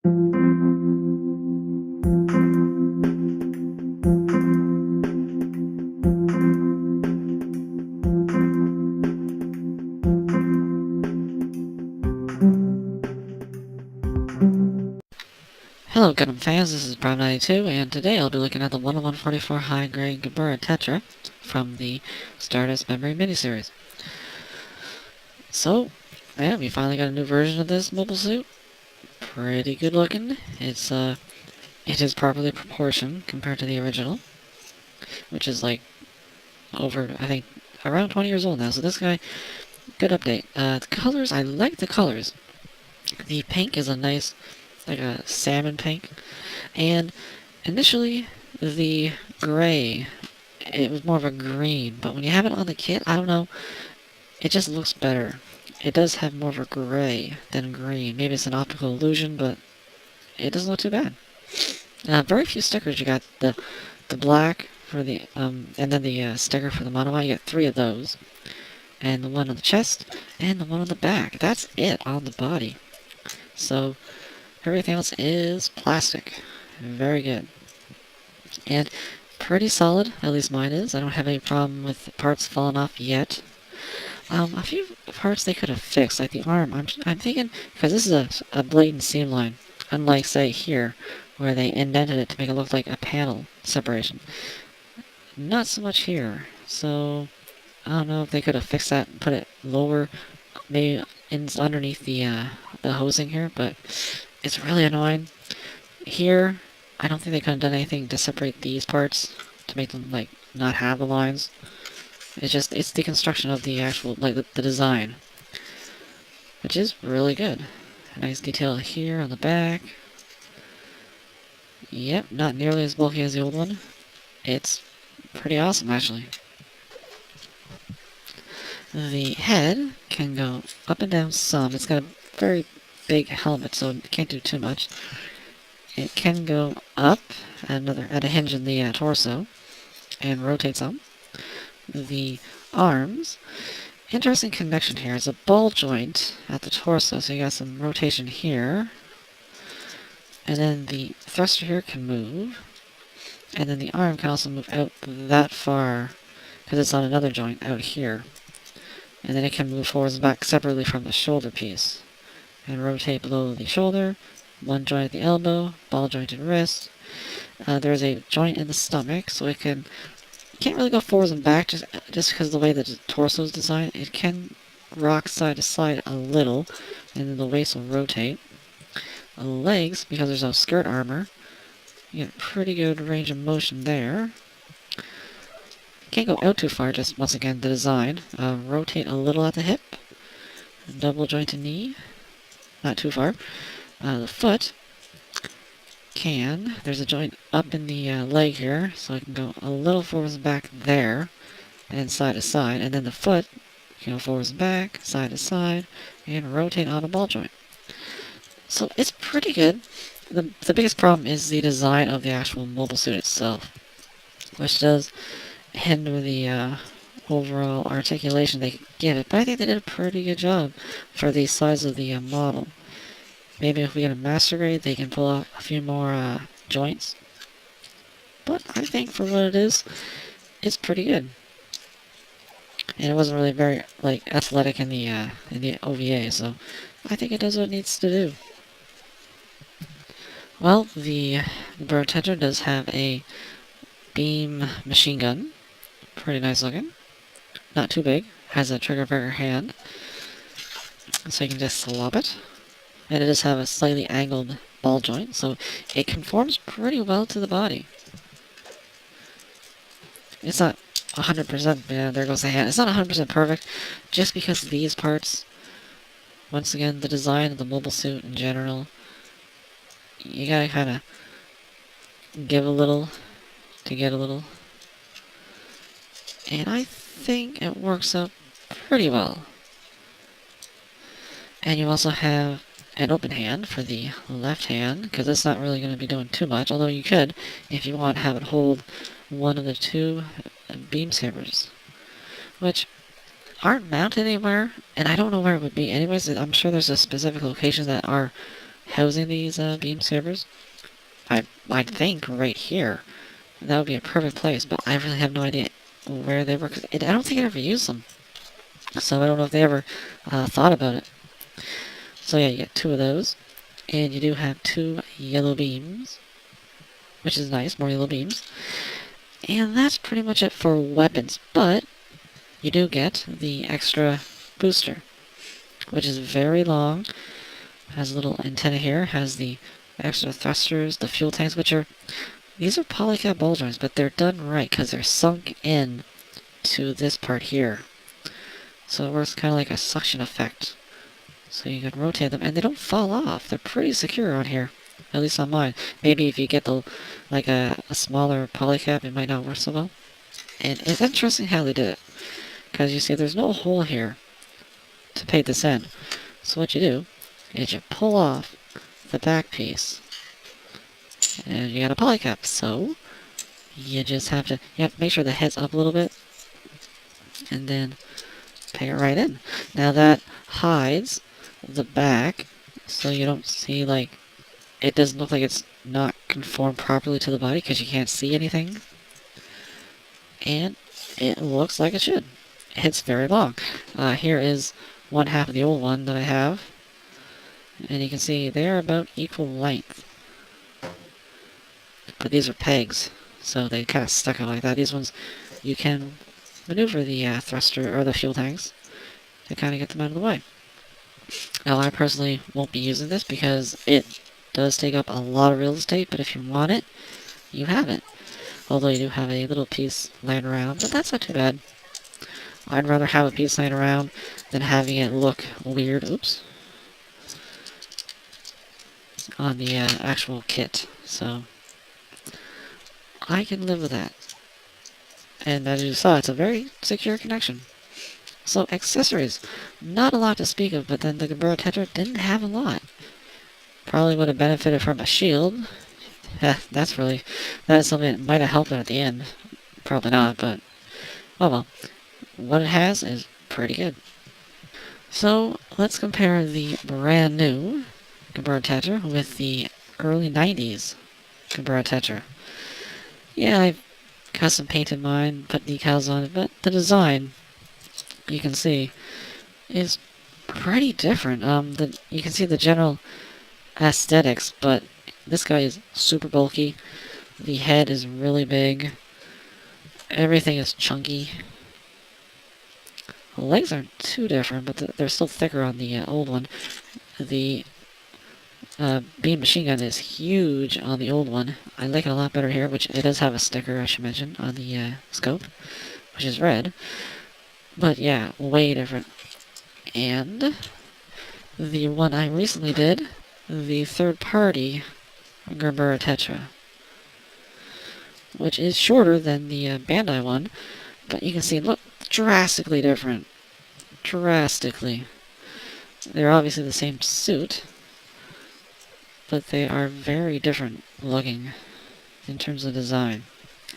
Hello Gundam fans, this is Bandai, and today I'll be looking at the 10144 high-grade Gerbera Tetra from the Stardust Memory miniseries. So, yeah, we finally got a new version of this mobile suit. Pretty good looking. It is properly proportioned compared to the original, which is like over, I think, around 20 years old now. So this guy, good update. The colors, I like the colors. The pink is a nice, like a salmon pink. And initially, the gray, it was more of a green, but when you have it on the kit, I don't know, it just looks better. It does have more of a gray than green. Maybe it's an optical illusion, but it doesn't look too bad. Very few stickers. You got the black for the, and then the sticker for the monoline. You get 3 of those. And the one on the chest, and the one on the back. That's it on the body. So, everything else is plastic. Very good. And pretty solid, at least mine is. I don't have any problem with parts falling off yet. A few parts they could have fixed, like the arm. I'm thinking, because this is a blatant seam line, unlike, say, here, where they indented it to make it look like a panel separation. Not so much here. So, I don't know if they could have fixed that and put it lower, maybe underneath the hosing here, but it's really annoying. Here, I don't think they could have done anything to separate these parts to make them, like, not have the lines. It's the construction of the actual, like, the design. Which is really good. A nice detail here on the back. Yep, not nearly as bulky as the old one. It's pretty awesome, actually. The head can go up and down some. It's got a very big helmet, so it can't do too much. It can go up at a hinge in the torso and rotate some. The arms, interesting connection here. It's a ball joint at the torso, so you got some rotation here. And then the thruster here can move. And then the arm can also move out that far, because it's on another joint out here. And then it can move forwards and back separately from the shoulder piece. And rotate below the shoulder. One joint at the elbow, ball joint and wrist. There's a joint in the stomach, so it can't really go forwards and back just because of the way the torso is designed. It can rock side to side a little, and then the waist will rotate. Legs, because there's no skirt armor, you get pretty good range of motion there. Can't go out too far, just once again the design. Rotate a little at the hip. Double jointed knee, not too far. The foot there's a joint up in the leg here, so I can go a little forwards and back there, and side to side, and then the foot can go forwards and back, side to side, and rotate on a ball joint. So it's pretty good. The biggest problem is the design of the actual mobile suit itself, which does hinder the overall articulation they could give it, but I think they did a pretty good job for the size of the model. Maybe if we get a master grade, they can pull out a few more joints. But I think for what it is, it's pretty good. And it wasn't really very, like, athletic in the OVA, so I think it does what it needs to do. Well, the Gerbera Tetra does have a beam machine gun. Pretty nice looking. Not too big. Has a trigger finger hand, so you can just slop it. And it does have a slightly angled ball joint, so it conforms pretty well to the body. It's not 100%, yeah, there goes the hand. It's not 100% perfect, just because these parts, once again, the design of the mobile suit in general, you gotta kind of give a little to get a little. And I think it works out pretty well. And you also have an open hand for the left hand, because it's not really going to be doing too much, although you could, if you want, have it hold one of the 2 beam sabers, which aren't mounted anywhere, and I don't know where it would be anyways. I'm sure there's a specific location that are housing these beam sabers. I'd think right here. That would be a perfect place, but I really have no idea where they were. 'Cause I don't think I ever used them. So I don't know if they ever thought about it. So yeah, you get 2 of those. And you do have 2 yellow beams, which is nice, more yellow beams. And that's pretty much it for weapons, but you do get the extra booster, which is very long. Has a little antenna here, has the extra thrusters, the fuel tanks, which are... These are polycap ball joints, but they're done right, because they're sunk in to this part here. So it works kind of like a suction effect. So you can rotate them, and they don't fall off. They're pretty secure on here. At least on mine. Maybe if you get the like a smaller polycap, it might not work so well. And it's interesting how they did it. Because you see, there's no hole here to paint this in. So what you do is you pull off the back piece. And you got a polycap. So you just have to make sure the head's up a little bit. And then peg it right in. Now that hides the back, so you don't see, like, it doesn't look like it's not conformed properly to the body because you can't see anything. And it looks like it should. It's very long. Here is one half of the old one that I have. And you can see they're about equal length. But these are pegs, so they kind of stuck out like that. These ones, you can maneuver the thruster or the fuel tanks to kind of get them out of the way. Now, I personally won't be using this because it does take up a lot of real estate, but if you want it, you have it. Although you do have a little piece laying around, but that's not too bad. I'd rather have a piece laying around than having it look weird, oops, on the actual kit. So, I can live with that. And as you saw, it's a very secure connection. So, accessories. Not a lot to speak of, but then the Gerbera Tetra didn't have a lot. Probably would have benefited from a shield. That's something that might have helped it at the end. Probably not, but oh well. What it has is pretty good. So, let's compare the brand new Gerbera Tetra with the early 90s Gerbera Tetra. Yeah, I've custom painted mine, put decals on it, but the design, you can see, is pretty different. You can see the general aesthetics, but this guy is super bulky. The head is really big. Everything is chunky. The legs aren't too different, but they're still thicker on the old one. The beam machine gun is huge on the old one. I like it a lot better here, which it does have a sticker, I should mention, on the scope, which is red. But yeah, way different. And the one I recently did, the third-party Gerbera Tetra, which is shorter than the Bandai one, but you can see, look, drastically different. Drastically. They're obviously the same suit, but they are very different looking in terms of design.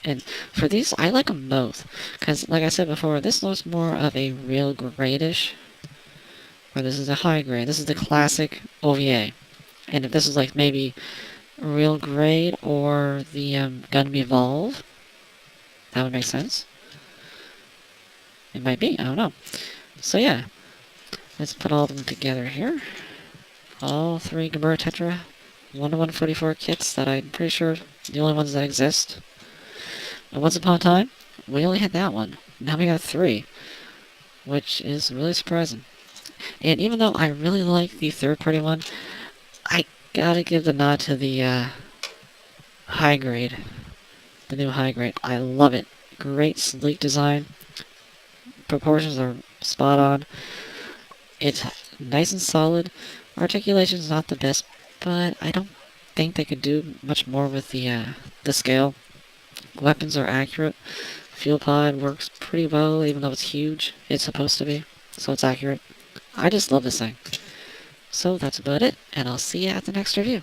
And for these, I like them both, because like I said before, this looks more of a real gradish, where this is a high grade. This is the classic OVA. And if this is like maybe real grade or the Gundam Evolve, that would make sense. It might be, I don't know. So yeah, let's put all of them together here. All 3 Gerbera Tetra 1-to-144 kits that I'm pretty sure the only ones that exist. And once upon a time, we only had that one. Now we got 3, which is really surprising. And even though I really like the third-party one, I gotta give the nod to the high grade. The new high grade. I love it. Great, sleek design. Proportions are spot on. It's nice and solid. Articulation's not the best, but I don't think they could do much more with the scale. Weapons are accurate. Fuel pod works pretty well, even though it's huge. It's supposed to be, so it's accurate. I just love this thing. So that's about it, and I'll see you at the next review.